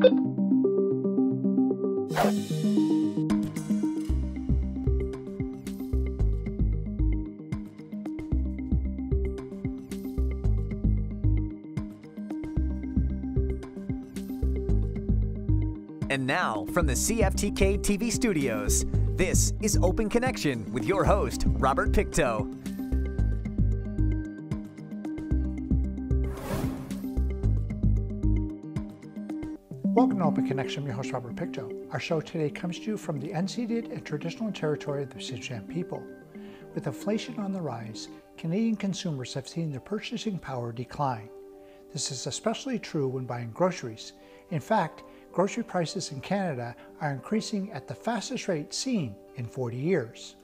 And now, from the CFTK TV studios, this is Open Connection with your host, Robert Pictou. Welcome to Open Connection. I'm your host, Robert Pictou. Our show today comes to you from the unceded and traditional territory of the Siouxland people. With inflation on the rise, Canadian consumers have seen their purchasing power decline. This is especially true when buying groceries. In fact, grocery prices in Canada are increasing at the fastest rate seen in 40 years.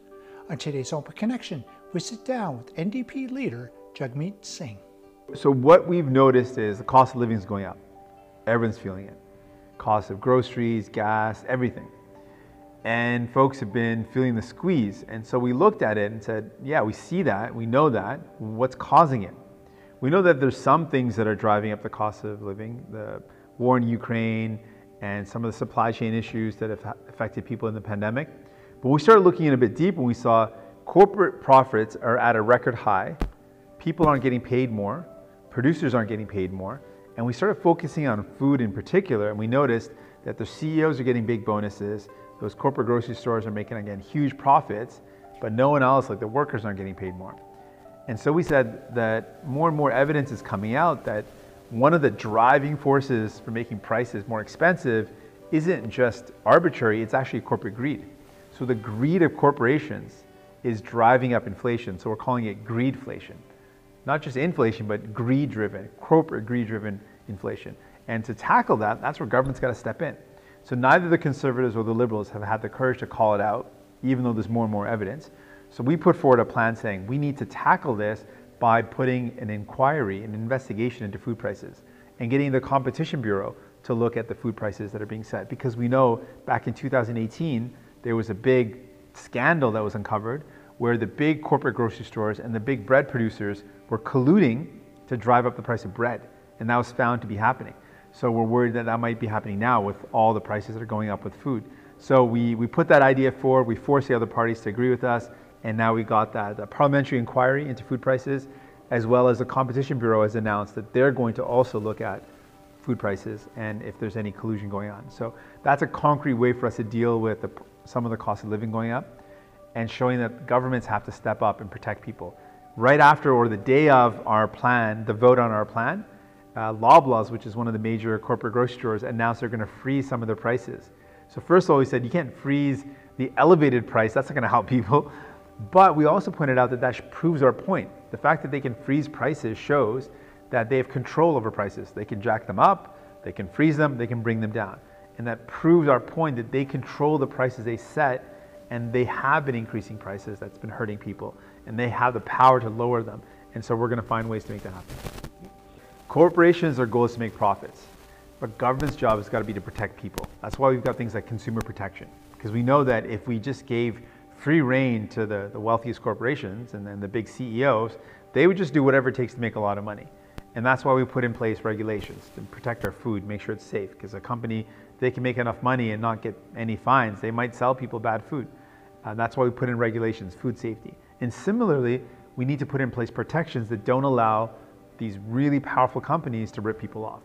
On today's Open Connection, we sit down with NDP leader Jagmeet Singh. So what we've noticed is the cost of living is going up. Everyone's feeling it. Cost of groceries, gas, everything. And folks have been feeling the squeeze. And so we looked at it and said, yeah, we see that, we know that. What's causing it? We know that there's some things that are driving up the cost of living. The war in Ukraine, and some of the supply chain issues that have affected people in the pandemic. But we started looking in a bit deep and we saw corporate profits are at a record high. People aren't getting paid more. Producers aren't getting paid more. And we started focusing on food in particular, and we noticed that the CEOs are getting big bonuses. Those corporate grocery stores are making, again, huge profits, but no one else, like the workers, aren't getting paid more. And so we said that more and more evidence is coming out that one of the driving forces for making prices more expensive isn't just arbitrary, it's actually corporate greed. So the greed of corporations is driving up inflation. So we're calling it greedflation. Not just inflation, but greed-driven, corporate greed-driven inflation. And to tackle that, that's where government's got to step in. So neither the Conservatives or the Liberals have had the courage to call it out, even though there's more and more evidence. So we put forward a plan saying we need to tackle this by putting an inquiry, an investigation into food prices and getting the Competition Bureau to look at the food prices that are being set. Because we know back in 2018, there was a big scandal that was uncovered where the big corporate grocery stores and the big bread producers were colluding to drive up the price of bread. And that was found to be happening. So we're worried that that might be happening now with all the prices that are going up with food. So we put that idea forward, we forced the other parties to agree with us, and now we got that parliamentary inquiry into food prices, as well as the Competition Bureau has announced that they're going to also look at food prices and if there's any collusion going on. So that's a concrete way for us to deal with some of the cost of living going up and showing that governments have to step up and protect people. Right after or the day of our plan, the vote on our plan, Loblaws, which is one of the major corporate grocery stores, announced they're going to freeze some of their prices. So first of all, we said you can't freeze the elevated price, that's not going to help people. But we also pointed out that that proves our point. The fact that they can freeze prices shows that they have control over prices. They can jack them up, they can freeze them, they can bring them down. And that proves our point that they control the prices they set, and they have been increasing prices. That's been hurting people, and they have the power to lower them. And so we're going to find ways to make that happen. Corporations, their goal is to make profits, but government's job has got to be to protect people. That's why we've got things like consumer protection, because we know that if we just gave free rein to the wealthiest corporations and then the big CEOs, they would just do whatever it takes to make a lot of money. And that's why we put in place regulations to protect our food, make sure it's safe, because a company, they can make enough money and not get any fines. They might sell people bad food. That's why we put in regulations, food safety. And similarly, we need to put in place protections that don't allow these really powerful companies to rip people off.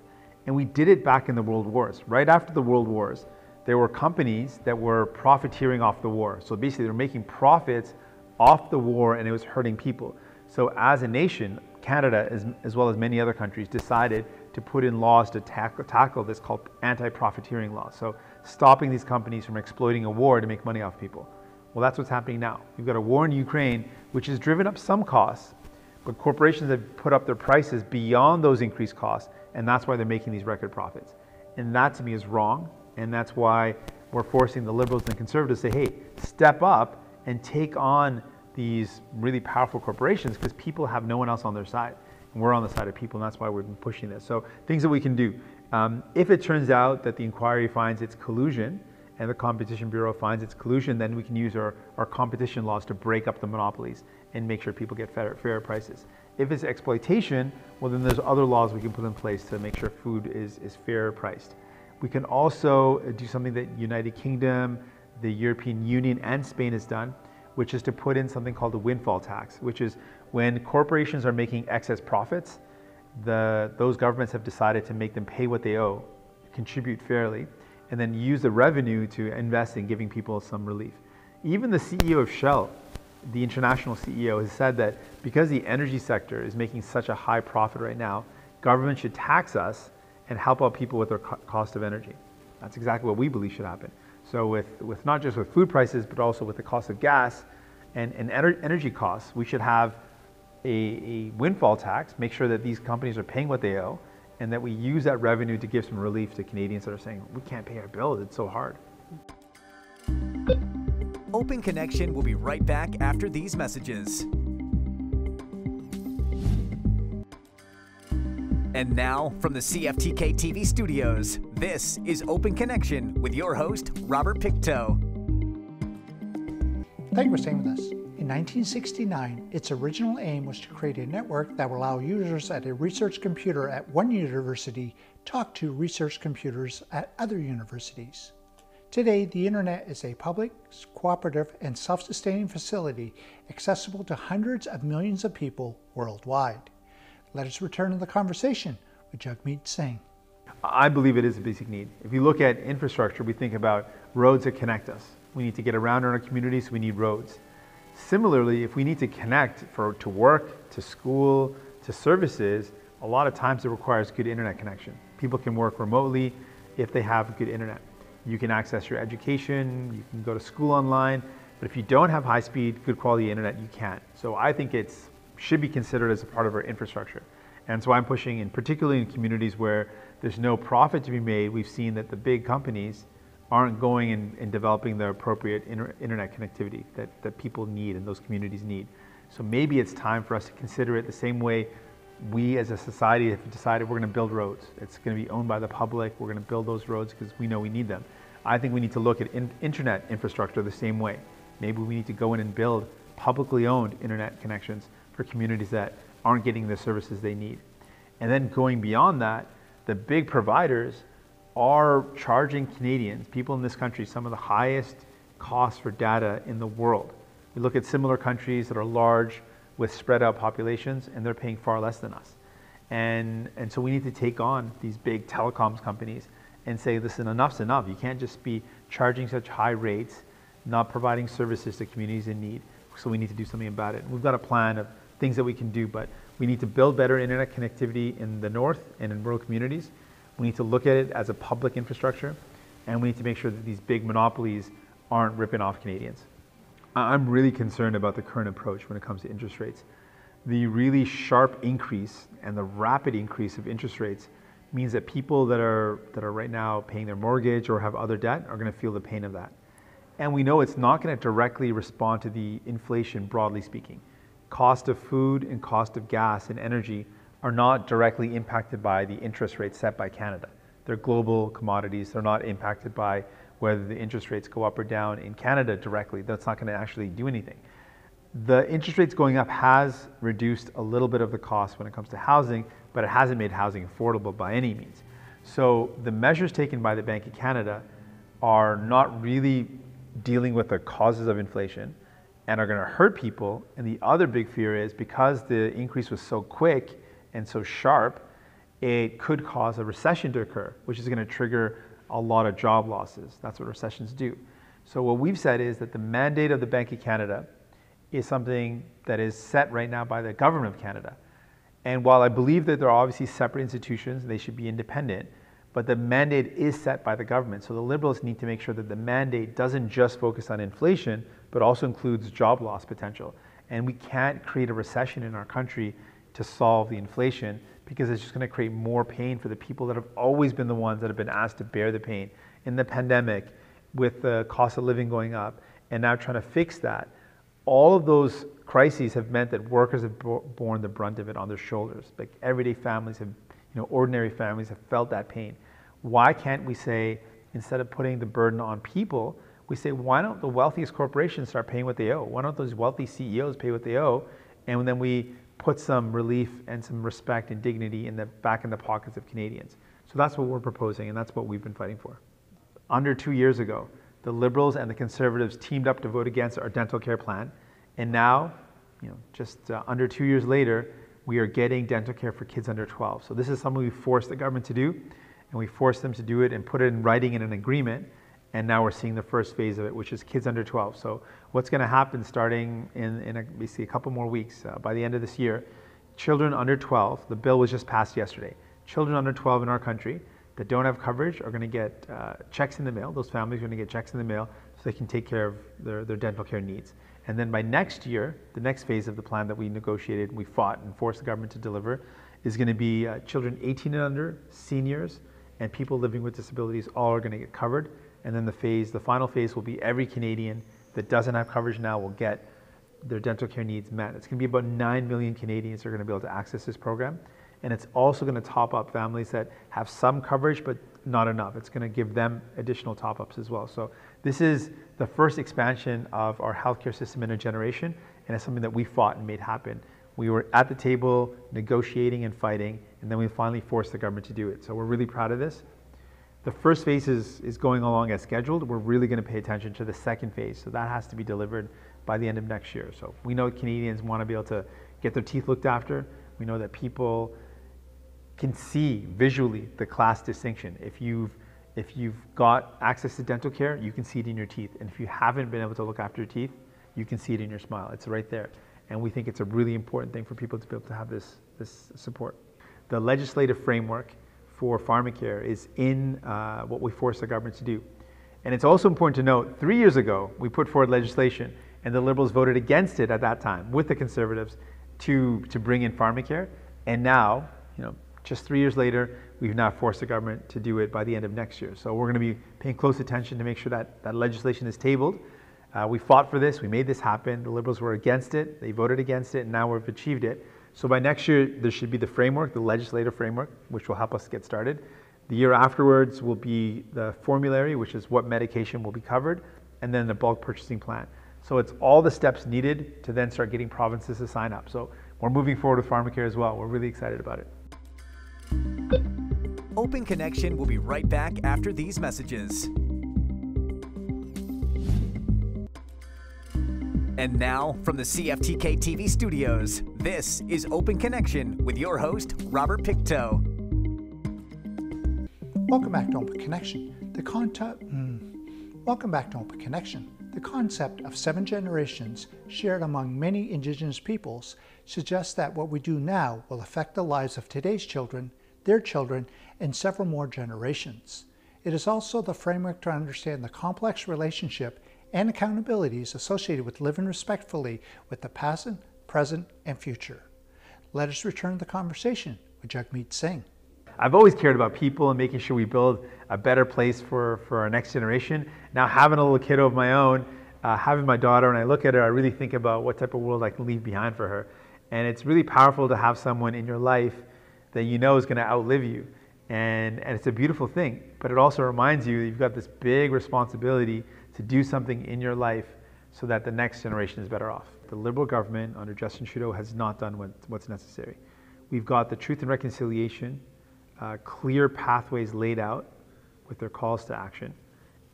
And we did it back in the World Wars. Right after the World Wars, there were companies that were profiteering off the war. So basically, they're making profits off the war, and it was hurting people. So as a nation, Canada, as well as many other countries, decided to put in laws to tackle this called anti-profiteering laws. So stopping these companies from exploiting a war to make money off people. Well, that's what's happening now. You've got a war in Ukraine, which has driven up some costs, but corporations have put up their prices beyond those increased costs, and that's why they're making these record profits. And that to me is wrong, and that's why we're forcing the Liberals and the Conservatives to say, hey, step up and take on these really powerful corporations, because people have no one else on their side. And we're on the side of people, and that's why we've been pushing this. So things that we can do. If it turns out that the inquiry finds it's collusion, and the Competition Bureau finds it's collusion, then we can use our competition laws to break up the monopolies and make sure people get fair prices. If it's exploitation, well then there's other laws we can put in place to make sure food is fair priced. We can also do something that United Kingdom, the European Union, and Spain has done, which is to put in something called a windfall tax, which is when corporations are making excess profits, those governments have decided to make them pay what they owe, contribute fairly, and then use the revenue to invest in giving people some relief. Even the CEO of Shell, the international CEO, has said that because the energy sector is making such a high profit right now, government should tax us and help out people with their cost of energy. That's exactly what we believe should happen. So with not just with food prices, but also with the cost of gas and energy costs, we should have a windfall tax, make sure that these companies are paying what they owe, and that we use that revenue to give some relief to Canadians that are saying, we can't pay our bills, it's so hard. Open Connection will be right back after these messages. And now, from the CFTK TV studios, this is Open Connection with your host, Robert Pictou. Thank you for staying with us. In 1969, its original aim was to create a network that would allow users at a research computer at one university talk to research computers at other universities. Today, the Internet is a public, cooperative, and self-sustaining facility accessible to hundreds of millions of people worldwide. Let us return to the conversation with Jagmeet Singh. I believe it is a basic need. If you look at infrastructure, we think about roads that connect us. We need to get around in our communities, so we need roads. Similarly, if we need to connect to work, to school, to services, a lot of times it requires good internet connection. People can work remotely if they have good internet. You can access your education, you can go to school online, but if you don't have high-speed, good quality internet, you can't. So I think it should be considered as a part of our infrastructure. And so I'm pushing, in particularly in communities where there's no profit to be made, we've seen that the big companies aren't going and developing the appropriate internet connectivity that people need and those communities need. So maybe it's time for us to consider it the same way we as a society have decided we're going to build roads. It's going to be owned by the public. We're going to build those roads because we know we need them. I think we need to look at internet infrastructure the same way. Maybe we need to go in and build publicly owned internet connections for communities that aren't getting the services they need. And then going beyond that, the big providers are charging Canadians, people in this country, some of the highest costs for data in the world. We look at similar countries that are large with spread out populations, and they're paying far less than us. And so we need to take on these big telecoms companies and say, listen, enough's enough. You can't just be charging such high rates, not providing services to communities in need. So we need to do something about it. We've got a plan of things that we can do, but we need to build better internet connectivity in the north and in rural communities. We need to look at it as a public infrastructure, and we need to make sure that these big monopolies aren't ripping off Canadians. I'm really concerned about the current approach when it comes to interest rates. The really sharp increase and the rapid increase of interest rates means that people that are right now paying their mortgage or have other debt are going to feel the pain of that. And we know it's not going to directly respond to the inflation, broadly speaking. Cost of food and cost of gas and energy are not directly impacted by the interest rates set by Canada. They're global commodities. They're not impacted by whether the interest rates go up or down in Canada directly. That's not going to actually do anything. The interest rates going up has reduced a little bit of the cost when it comes to housing, but it hasn't made housing affordable by any means. So the measures taken by the Bank of Canada are not really dealing with the causes of inflation and are going to hurt people. And the other big fear is because the increase was so quick and so sharp, it could cause a recession to occur, which is going to trigger a lot of job losses. That's what recessions do. So what we've said is that the mandate of the Bank of Canada is something that is set right now by the government of Canada. And while I believe that there are obviously separate institutions, they should be independent, but the mandate is set by the government. So the Liberals need to make sure that the mandate doesn't just focus on inflation, but also includes job loss potential. And we can't create a recession in our country to solve the inflation, because it's just going to create more pain for the people that have always been the ones that have been asked to bear the pain in the pandemic, with the cost of living going up, and now trying to fix that. All of those crises have meant that workers have borne the brunt of it on their shoulders. Like everyday families have, ordinary families have felt that pain. Why can't we say, instead of putting the burden on people, we say, why don't the wealthiest corporations start paying what they owe? Why don't those wealthy CEOs pay what they owe? And then we put some relief and some respect and dignity back in the pockets of Canadians. So that's what we're proposing, and that's what we've been fighting for. Under 2 years ago, the Liberals and the Conservatives teamed up to vote against our dental care plan. And now, just under 2 years later, we are getting dental care for kids under 12. So this is something we forced the government to do, and we forced them to do it and put it in writing in an agreement. And now we're seeing the first phase of it, which is kids under 12. So what's going to happen starting in basically a couple more weeks, by the end of this year, children under 12, the bill was just passed yesterday, children under 12 in our country that don't have coverage are going to get checks in the mail. Those families are going to get checks in the mail so they can take care of their dental care needs. And then by next year, the next phase of the plan that we negotiated, we fought and forced the government to deliver, is going to be children 18 and under, seniors, and people living with disabilities all are going to get covered. And then the final phase will be every Canadian that doesn't have coverage now will get their dental care needs met. It's going to be about 9 million Canadians who are going to be able to access this program. And it's also going to top up families that have some coverage but not enough. It's going to give them additional top-ups as well. So this is the first expansion of our healthcare system in a generation, and it's something that we fought and made happen. We were at the table negotiating and fighting, and then we finally forced the government to do it. So we're really proud of this. The first phase is going along as scheduled. We're really going to pay attention to the second phase. So that has to be delivered by the end of next year. So we know Canadians want to be able to get their teeth looked after. We know that people can see visually the class distinction. If you've got access to dental care, you can see it in your teeth. And if you haven't been able to look after your teeth, you can see it in your smile. It's right there. And we think it's a really important thing for people to be able to have this support. The legislative framework for pharmacare is in what we forced the government to do. And it's also important to note, 3 years ago, we put forward legislation and the Liberals voted against it at that time with the Conservatives to bring in pharmacare. And now, just 3 years later, we've now forced the government to do it by the end of next year. So we're going to be paying close attention to make sure that legislation is tabled. We fought for this, we made this happen. The Liberals were against it, they voted against it, and now we've achieved it. So by next year, there should be the framework, the legislative framework, which will help us get started. The year afterwards will be the formulary, which is what medication will be covered, and then the bulk purchasing plan. So it's all the steps needed to then start getting provinces to sign up. So we're moving forward with pharmacare as well. We're really excited about it. Open Connection will be right back after these messages. And now, from the CFTK TV studios, this is Open Connection with your host, Robert Pictou. Welcome back to Open Connection. Welcome back to Open Connection. The concept of 7 generations shared among many Indigenous peoples suggests that what we do now will affect the lives of today's children, their children, and several more generations. It is also the framework to understand the complex relationship and accountabilities associated with living respectfully with the past, present, and future. Let us return to the conversation with Jagmeet Singh. I've always cared about people and making sure we build a better place for our next generation. Now having a little kiddo of my own, having my daughter, and I look at her, I really think about what type of world I can leave behind for her. And it's really powerful to have someone in your life that you know is going to outlive you. And it's a beautiful thing, but it also reminds you that you've got this big responsibility to do something in your life so that the next generation is better off. The Liberal government under Justin Trudeau has not done what's necessary. We've got the Truth and Reconciliation, clear pathways laid out with their calls to action.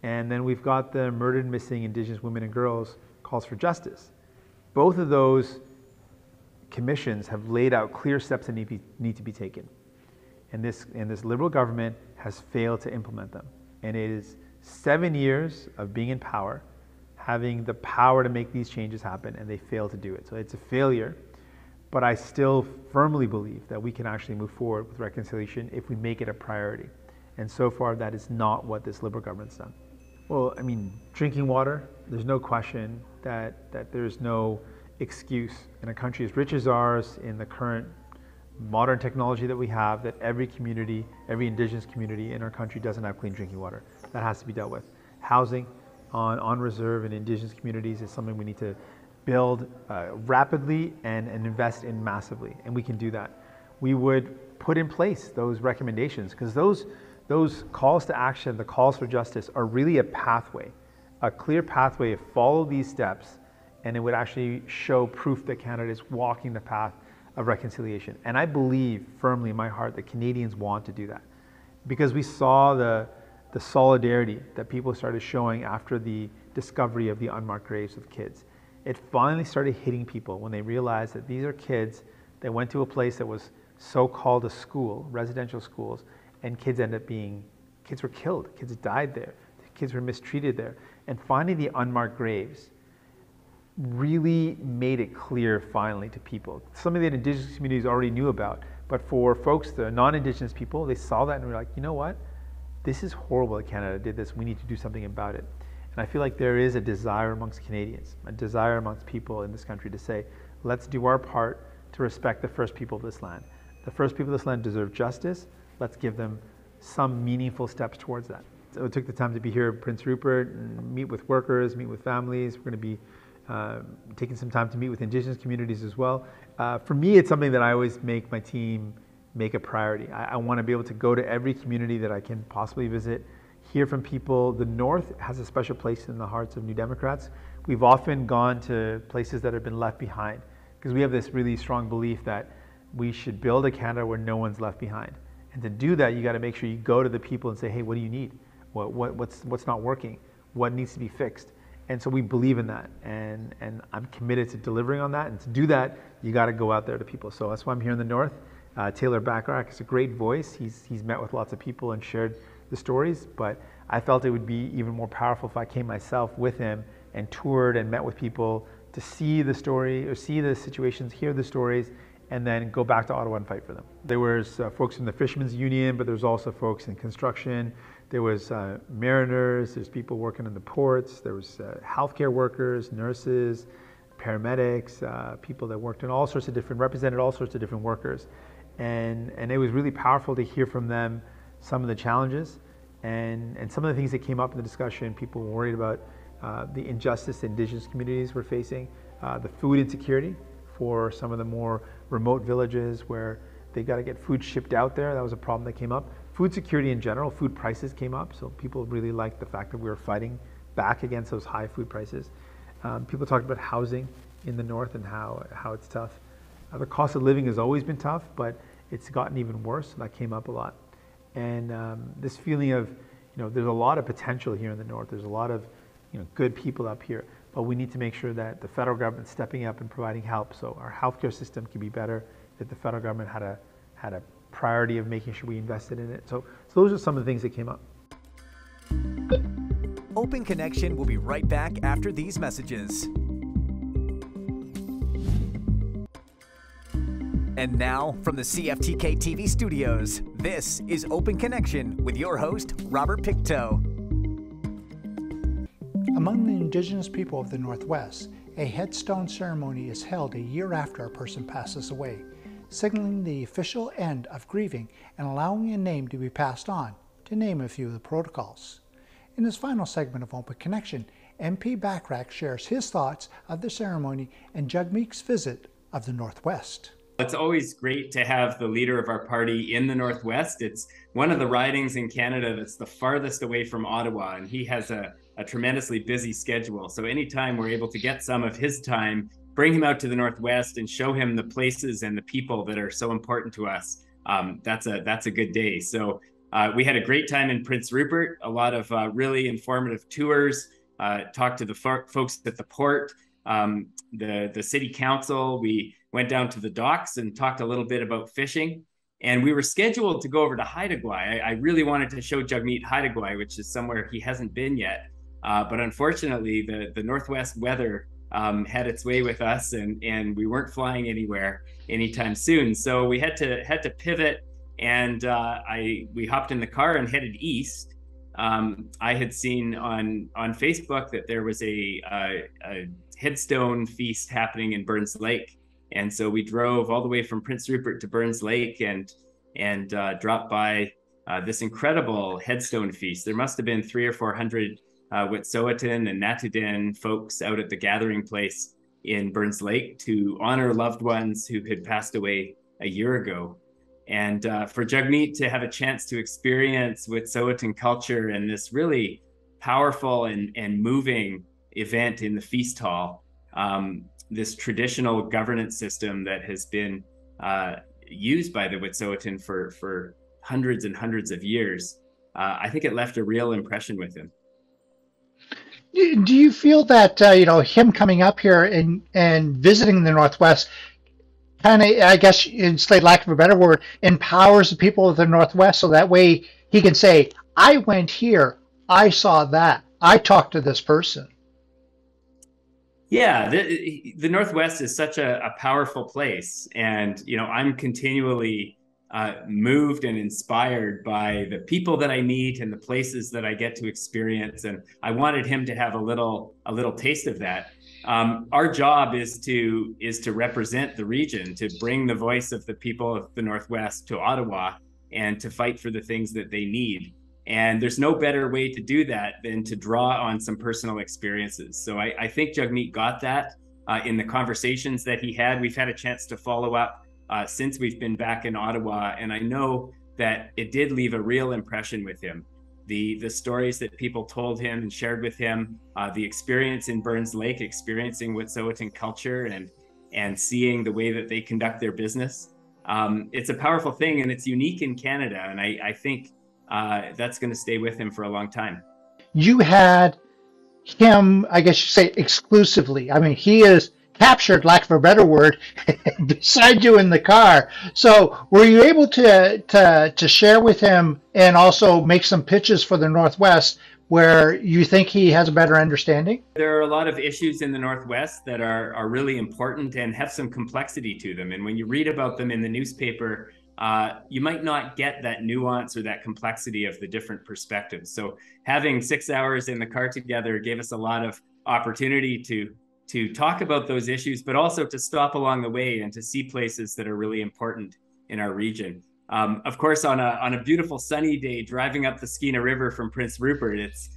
And then we've got the Murdered and Missing Indigenous Women and Girls calls for justice. Both of those commissions have laid out clear steps that need to be taken. And this Liberal government has failed to implement them. And it is 7 years of being in power, having the power to make these changes happen, and they fail to do it. So it's a failure, but I still firmly believe that we can actually move forward with reconciliation if we make it a priority. And so far, that is not what this Liberal government's done. Well, I mean, drinking water, there's no question that there's no excuse in a country as rich as ours, in the current modern technology that we have, that every community, every Indigenous community in our country doesn't have clean drinking water. That has to be dealt with. Housing on reserve in Indigenous communities is something we need to build rapidly and invest in massively, and we can do that. We would put in place those recommendations, because those calls to action, the calls for justice, are really a pathway, a clear pathway. Follow these steps, and it would actually show proof that Canada is walking the path of reconciliation. And I believe firmly in my heart that Canadians want to do that. because we saw the solidarity that people started showing after the discovery of the unmarked graves of kids. It finally started hitting people when they realized that these are kids that went to a place that was so-called a school, residential schools, and kids were killed, kids died there, kids were mistreated there. And finding the unmarked graves really made it clear finally to people. Some of the Indigenous communities already knew about, but for folks, the non-Indigenous people, they saw that and were like, you know what? This is horrible that Canada did this. We need to do something about it. And I feel like there is a desire amongst Canadians, a desire amongst people in this country to say, let's do our part to respect the first people of this land. The first people of this land deserve justice. Let's give them some meaningful steps towards that. So I took the time to be here at Prince Rupert and meet with workers, meet with families. We're going to be taking some time to meet with Indigenous communities as well. For me, it's something that I always make my team make a priority. I want to be able to go to every community that I can possibly visit, hear from people. The North has a special place in the hearts of New Democrats. We've often gone to places that have been left behind because we have this really strong belief that we should build a Canada where no one's left behind. And to do that, you got to make sure you go to the people and say, hey, what do you need? What's not working? What needs to be fixed? And so we believe in that, and I'm committed to delivering on that. And to do that, you got to go out there to people. So that's why I'm here in the North. Taylor Bacharach is a great voice. He's met with lots of people and shared the stories, but I felt it would be even more powerful if I came myself with him and toured and met with people to see the story or see the situations, hear the stories, and then go back to Ottawa and fight for them. There was folks from the Fishermen's Union, but there's also folks in construction. There was mariners, there's people working in the ports, there was healthcare workers, nurses, paramedics, people that worked in all sorts of different, represented all sorts of different workers. And it was really powerful to hear from them some of the challenges and some of the things that came up in the discussion. People were worried about the injustice Indigenous communities were facing, the food insecurity for some of the more remote villages where they got to get food shipped out there. That was a problem that came up. Food security in general, food prices came up, so people really liked the fact that we were fighting back against those high food prices. People talked about housing in the North and how it's tough. The cost of living has always been tough, but it's gotten even worse, so that came up a lot. And this feeling of, there's a lot of potential here in the North. There's a lot of, good people up here, but we need to make sure that the federal government's stepping up and providing help so our healthcare system can be better, that the federal government had a priority of making sure we invested in it. So those are some of the things that came up. Open Connection will be right back after these messages. And now, from the CFTK TV studios, this is Open Connection with your host, Robert Pictou. Among the Indigenous people of the Northwest, a headstone ceremony is held a year after a person passes away, signaling the official end of grieving and allowing a name to be passed on, to name a few of the protocols. In this final segment of Open Connection, MP Bacharach shares his thoughts of the ceremony and Jagmeet's visit of the Northwest. It's always great to have the leader of our party in the Northwest. It's one of the ridings in Canada that's the farthest away from Ottawa, and he has a tremendously busy schedule. So anytime we're able to get some of his time, bring him out to the Northwest and show him the places and the people that are so important to us, that's a good day. So we had a great time in Prince Rupert, a lot of really informative tours, talked to the folks at the port, the city council. We went down to the docks and talked a little bit about fishing. And we were scheduled to go over to Haida Gwaii. I really wanted to show Jagmeet Haida Gwaii, which is somewhere he hasn't been yet. But unfortunately, the Northwest weather had its way with us, and we weren't flying anywhere anytime soon. So we had to pivot, and we hopped in the car and headed east. I had seen on Facebook that there was a headstone feast happening in Burns Lake. And so we drove all the way from Prince Rupert to Burns Lake and dropped by this incredible headstone feast. There must have been 300 or 400 Wet'suwet'en and Natudin folks out at the gathering place in Burns Lake to honor loved ones who had passed away a year ago. And for Jagmeet to have a chance to experience Wet'suwet'en culture and this really powerful and moving event in the feast hall, this traditional governance system that has been used by the Wet'suwet'en for hundreds and hundreds of years, I think it left a real impression with him. Do you feel that him coming up here and visiting the Northwest kind of, I guess, in lack of a better word, empowers the people of the Northwest, so that way he can say, I went here, I saw that, I talked to this person? Yeah, the Northwest is such a powerful place, and I'm continually moved and inspired by the people that I meet and the places that I get to experience. And I wanted him to have a little taste of that. Our job is to represent the region, to bring the voice of the people of the Northwest to Ottawa and to fight for the things that they need. And there's no better way to do that than to draw on some personal experiences. So I think Jagmeet got that in the conversations that he had. We've had a chance to follow up since we've been back in Ottawa, and I know that it did leave a real impression with him. The stories that people told him and shared with him, the experience in Burns Lake, experiencing Wet'suwet'en culture and seeing the way that they conduct their business. It's a powerful thing, and it's unique in Canada, and I think that's going to stay with him for a long time. You had him, I guess you say, exclusively. I mean, he is captured, lack of a better word, beside you in the car. So were you able to share with him and also make some pitches for the Northwest where you think he has a better understanding? There are a lot of issues in the Northwest that are really important and have some complexity to them. And when you read about them in the newspaper, you might not get that nuance or that complexity of the different perspectives. So having 6 hours in the car together gave us a lot of opportunity to talk about those issues, but also to stop along the way and to see places that are really important in our region. Of course, on a beautiful sunny day, driving up the Skeena River from Prince Rupert, it's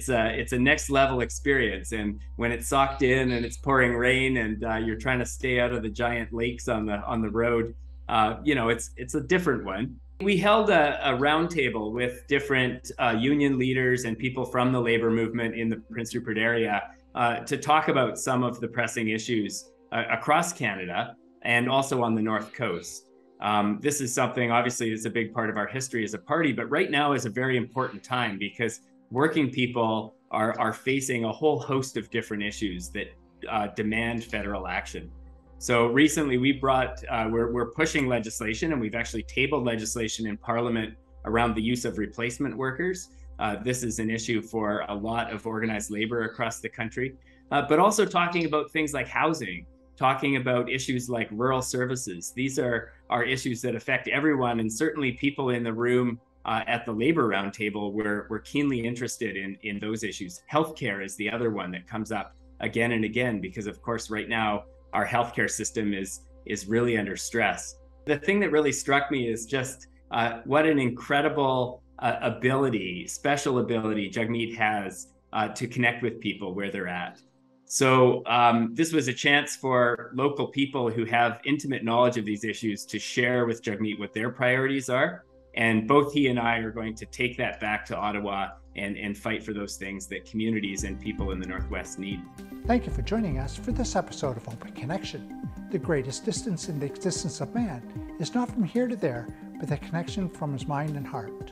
a next level experience. And when it's socked in and it's pouring rain and you're trying to stay out of the giant lakes on the road, it's a different one. We held a roundtable with different union leaders and people from the labor movement in the Prince Rupert area to talk about some of the pressing issues across Canada and also on the North Coast. This is something, obviously, it's a big part of our history as a party, but right now is a very important time because working people are facing a whole host of different issues that demand federal action. So recently we're pushing legislation, and we've actually tabled legislation in Parliament around the use of replacement workers. This is an issue for a lot of organized labor across the country, but also talking about things like housing, talking about issues like rural services. These are issues that affect everyone, and certainly people in the room at the labor roundtable we're keenly interested in those issues. Healthcare is the other one that comes up again and again, because of course right now our healthcare system is really under stress. The thing that really struck me is just what an incredible special ability Jagmeet has to connect with people where they're at. So this was a chance for local people who have intimate knowledge of these issues to share with Jagmeet what their priorities are. And both he and I are going to take that back to Ottawa and fight for those things that communities and people in the Northwest need. Thank you for joining us for this episode of Open Connection. The greatest distance in the existence of man is not from here to there, but the connection from his mind and heart.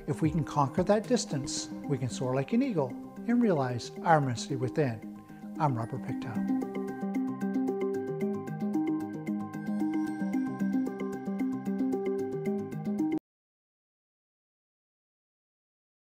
If we can conquer that distance, we can soar like an eagle and realize our immensity within. I'm Robert Pictou.